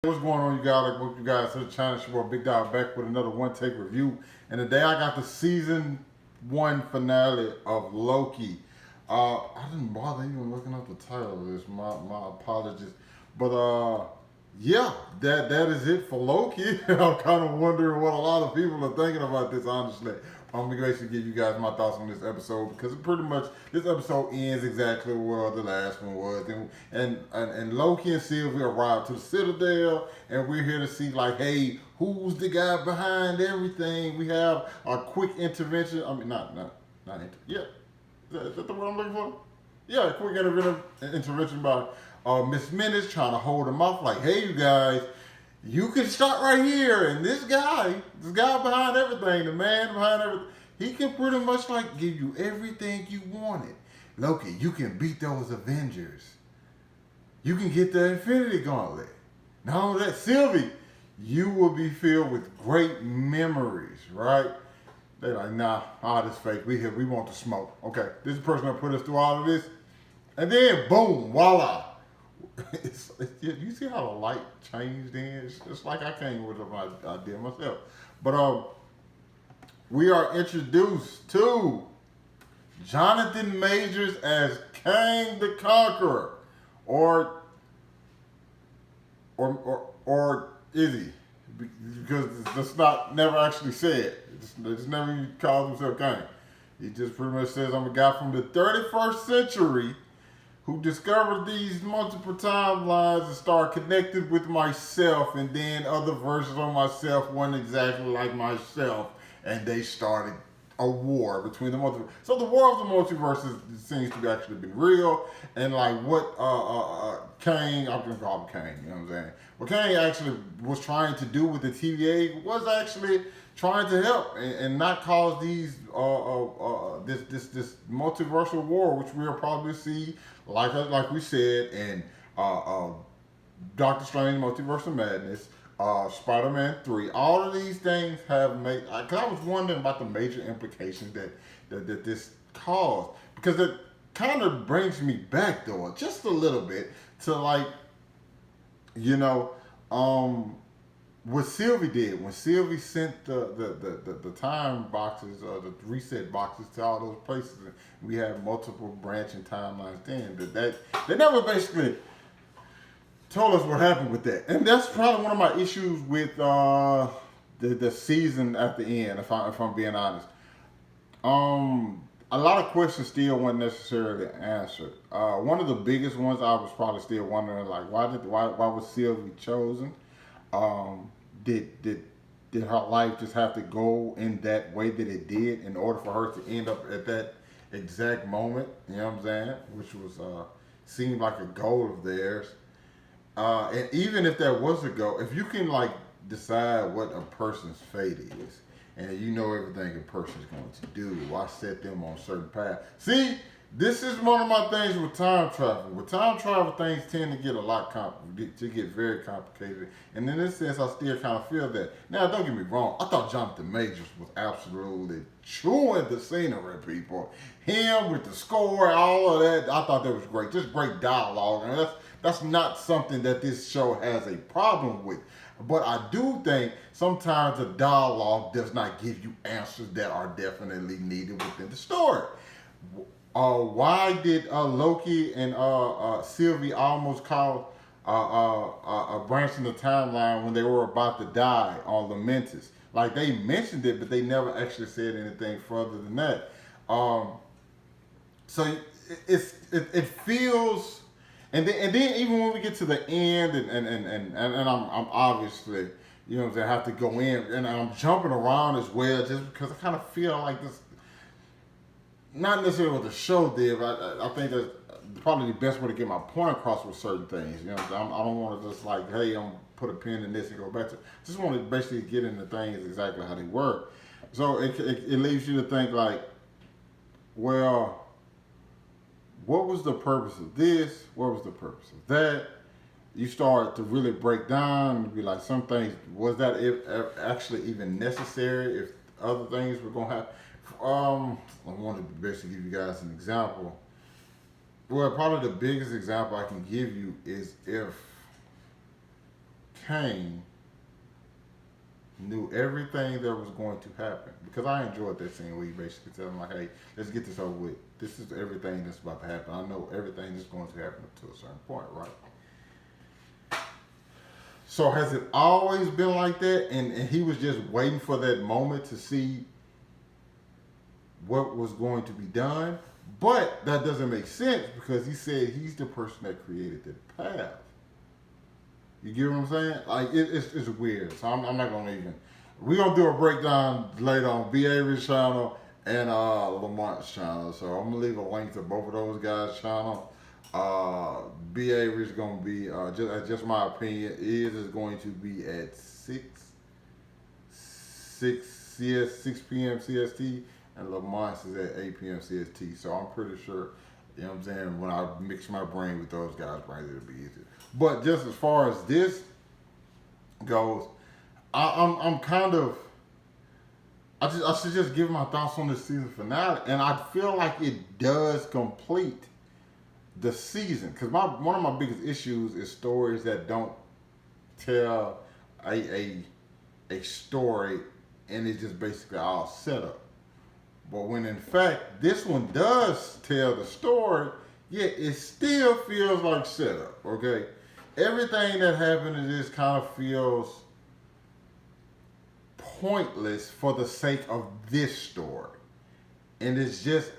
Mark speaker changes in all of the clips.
Speaker 1: What's going on, you guys? Welcome you guys to the channel. It's your boy Big Dog back with another one take review. And today I got the season 1 finale of Loki. I didn't bother even looking up the title of this. My apologies. But yeah, that is it for Loki. I'm kind of wondering what a lot of people are thinking about this, honestly. I'm gonna basically give you guys my thoughts on this episode because pretty much this episode ends exactly where the last one was, and Loki and Sylvie arrive to the Citadel, and we're here to see like, hey, who's the guy behind everything? We have a quick intervention. I mean, yeah, is that the word I'm looking for? Yeah, a quick intervention by Miss Minutes trying to hold him off, like, hey, you guys. You can start right here, and this guy behind everything, the man behind everything, he can pretty much like give you everything you wanted. Loki, you can beat those Avengers. You can get the Infinity Gauntlet. Not only that, Sylvie, you will be filled with great memories, right? They're like, nah, all this fake. We want the smoke. Okay, this is the person that put us through all of this. And then, boom, voila. You see how the light changed then? It's like I came with an idea myself. But we are introduced to Jonathan Majors as Kang the Conqueror, or is he? Because it's not never actually said. It's never even calls himself Kang. He just pretty much says, I'm a guy from the 31st century who discovered these multiple timelines and started connecting with myself, and then other versions of myself weren't exactly like myself, and they started a war between the multiverse. So the war of the multiverses seems to be actually be real, and like what Kang, I'm gonna call him Kang, you know what I'm saying? What Kang actually was trying to do with the TVA was actually trying to help and not cause these this multiversal war, which we'll probably see, like we said, in Doctor Strange Multiversal Madness, Spider-Man 3. All of these things have made, because I was wondering about the major implications that this caused, because it kind of brings me back though just a little bit to like, you know, what Sylvie did when Sylvie sent the time boxes or the reset boxes to all those places. We have multiple branching timelines then. They never basically told us what happened with that, and that's probably one of my issues with the season at the end. If I'm being honest, a lot of questions still weren't necessarily answered. One of the biggest ones I was probably still wondering, like, why was Sylvie chosen? Did her life just have to go in that way that it did in order for her to end up at that exact moment? You know what I'm saying? Which was seemed like a goal of theirs. And even if that was a goal, if you can like decide what a person's fate is, and you know everything a person's going to do, why set them on a certain path? See, this is one of my things with time travel. With time travel, things tend to get very complicated. And in this sense, I still kind of feel that. Now, don't get me wrong. I thought Jonathan Majors was absolutely chewing the scenery, people. Him with the score, all of that, I thought that was great. Just great dialogue. And that's not something that this show has a problem with. But I do think sometimes the dialogue does not give you answers that are definitely needed within the story. Why did Loki and Sylvie almost cause a branch in the timeline when they were about to die on Lamentus? Like, they mentioned it, but they never actually said anything further than that. So it feels, and then even when we get to the end, and I'm obviously, you know, I have to go in, and I'm jumping around as well, just because I kind of feel like this. Not necessarily what the show did, but I think that's probably the best way to get my point across with certain things. You know, I don't want to just like, hey, I'm put a pin in this and go back to. Just want to basically get into things exactly how they work. So it leaves you to think like, well, what was the purpose of this? What was the purpose of that? You start to really break down and be like, some things, was that if actually even necessary? If other things were gonna happen. I wanted to basically give you guys an example. Well, probably the biggest example I can give you is if Kane knew everything that was going to happen, because I enjoyed that scene where he basically tell him like, "Hey, let's get this over with. This is everything that's about to happen. I know everything that's going to happen up to a certain point, right?" So has it always been like that? And he was just waiting for that moment to see what was going to be done? But that doesn't make sense because he said he's the person that created the path. You get what I'm saying? Like, it's weird. So I'm not going to even. We're going to do a breakdown later on B Avery's channel and Lamont's channel. So I'm going to leave a link to both of those guys' channel. B Avery's going to be, just my opinion, is going to be at 6 p.m. CST, and Lamont's is at 8 p.m. CST. So I'm pretty sure, you know what I'm saying, when I mix my brain with those guys' brains, it'll be easier. But just as far as this goes, I'm kind of, I should just give my thoughts on this season finale, and I feel like it does complete the season, because one of my biggest issues is stories that don't tell a story and it's just basically all set up. But when in fact this one does tell the story, yet it still feels like setup. Okay, everything that happened in this kind of feels pointless for the sake of this story, and it's just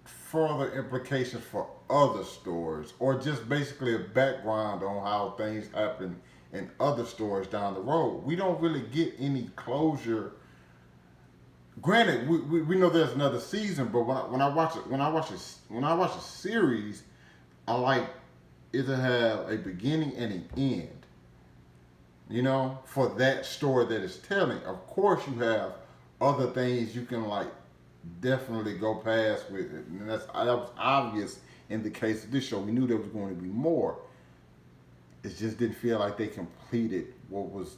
Speaker 1: further implications for other stories, or just basically a background on how things happen in other stories down the road. We don't really get any closure. Granted, we know there's another season, but when I watch a series, I like it to have a beginning and an end. You know, for that story that it's telling. Of course, you have other things you can like definitely go past with it, and that was obvious in the case of this show. We knew there was going to be more. It just didn't feel like they completed what was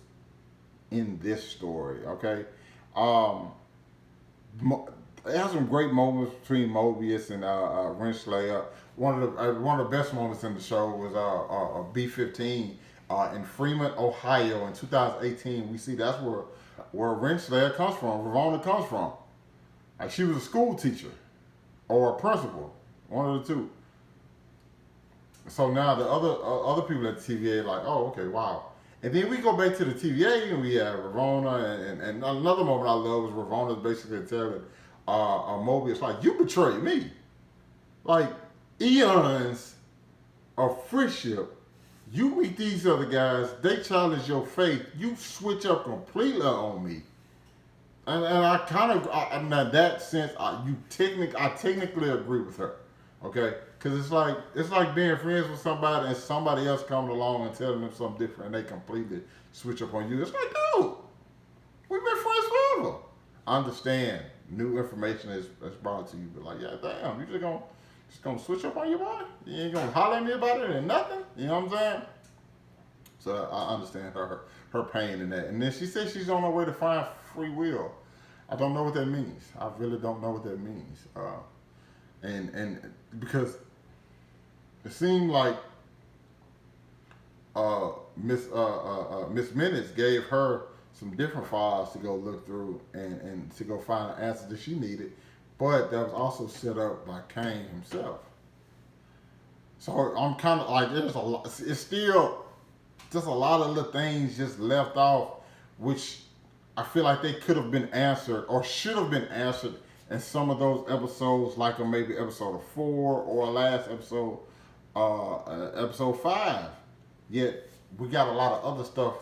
Speaker 1: in this story. Okay, it has some great moments between Mobius and Renslayer. One of the best moments in the show was B-15 in Freeman, Ohio, in 2018. We see that's where Renslayer comes from. Ravonna comes from. Like, she was a school teacher or a principal, one of the two. So now the other people at the TVA are like, oh, okay, wow. And then we go back to the TVA and we have Ravonna, and another moment I love was Ravonna's basically telling Mobius, like, you betrayed me. Like, eons of friendship, you meet these other guys, they challenge your faith, you switch up completely on me. And I kind of, in that sense, I technically agree with her, okay? Because it's like being friends with somebody and somebody else coming along and telling them something different and they completely switch up on you. It's like, dude, we've been friends forever. I understand new information is brought to you, but like, yeah, damn, you just gonna switch up on your boy? You ain't gonna holler at me about it and nothing? You know what I'm saying? So I understand her pain in that. And then she says she's on her way to find free will. I don't know what that means. I really don't know what that means. And because it seemed like Miss Minutes gave her some different files to go look through and to go find an answer that she needed, but that was also set up by Kane himself. So I'm kind of like, it's still just a lot of little things just left off, which I feel like they could have been answered or should have been answered in some of those episodes, like maybe episode 4 or last episode, episode 5. Yet we got a lot of other stuff.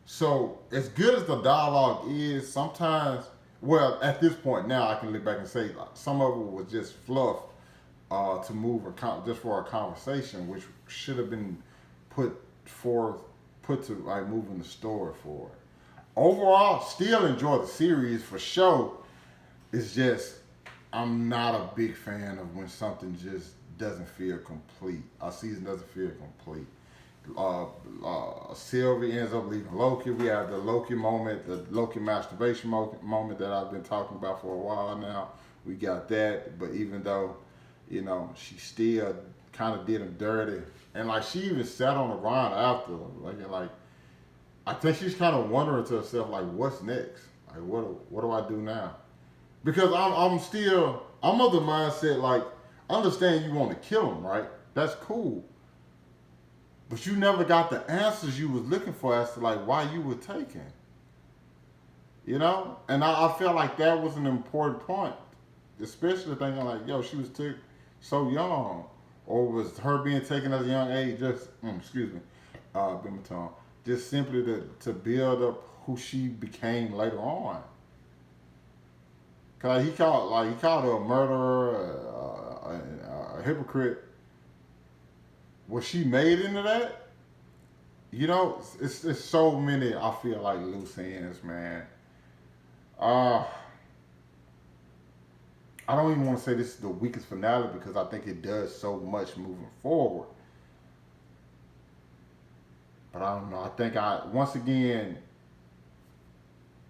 Speaker 1: So as good as the dialogue is, sometimes, well, at this point now I can look back and say like, some of it was just fluff to move just for a conversation, which should have been put to like moving the story forward. Overall, still enjoy the series for sure. It's just I'm not a big fan of when something just doesn't feel complete. A season doesn't feel complete. Sylvie ends up leaving Loki. We have the Loki moment, the Loki masturbation moment that I've been talking about for a while now. We got that, but even though, you know, she still kind of did him dirty, and like she even sat on the ground after, like I think she's kind of wondering to herself, like, what's next? Like, what do I do now? Because I'm of the mindset, like, I understand you want to kill him, right? That's cool. But you never got the answers you was looking for as to, like, why you were taken. You know? And I felt like that was an important point. Especially thinking, like, yo, she was took so young. Or was her being taken at a young age just, excuse me, bit my tongue, just simply to build up who she became later on. Cause he called her a murderer, a hypocrite. Was she made into that? You know, it's so many. I feel like loose ends, man. Uh, I don't even want to say this is the weakest finale because I think it does so much moving forward. But I don't know. I think once again,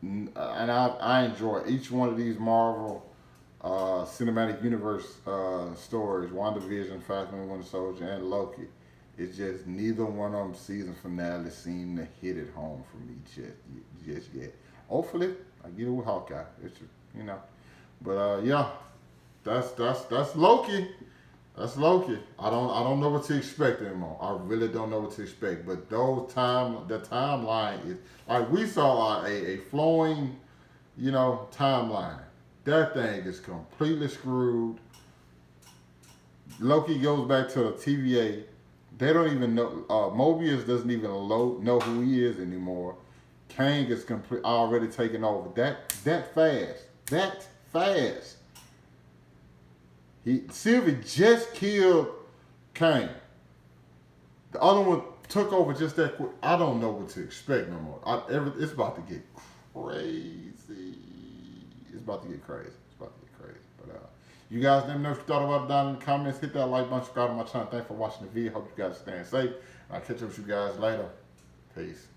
Speaker 1: and I enjoy each one of these Marvel cinematic universe stories. WandaVision, Falcon and Winter Soldier, and Loki. It's just neither one of them season finales seem to hit it home for me just yet. Hopefully, I get it with Hawkeye. It's you know, but yeah, that's Loki. That's Loki. I don't know what to expect anymore. I really don't know what to expect. But the timeline is like we saw a flowing, you know, timeline. That thing is completely screwed. Loki goes back to the TVA. They don't even know. Mobius doesn't even know who he is anymore. Kang is already taken over. That fast. That fast. Sylvie just killed Kang. The other one took over just that quick. I don't know what to expect no more. It's about to get crazy. It's about to get crazy. It's about to get crazy. But you guys let me know if you thought about it down in the comments. Hit that like button, subscribe to my channel. Thanks for watching the video. Hope you guys are staying safe. I'll catch up with you guys later. Peace.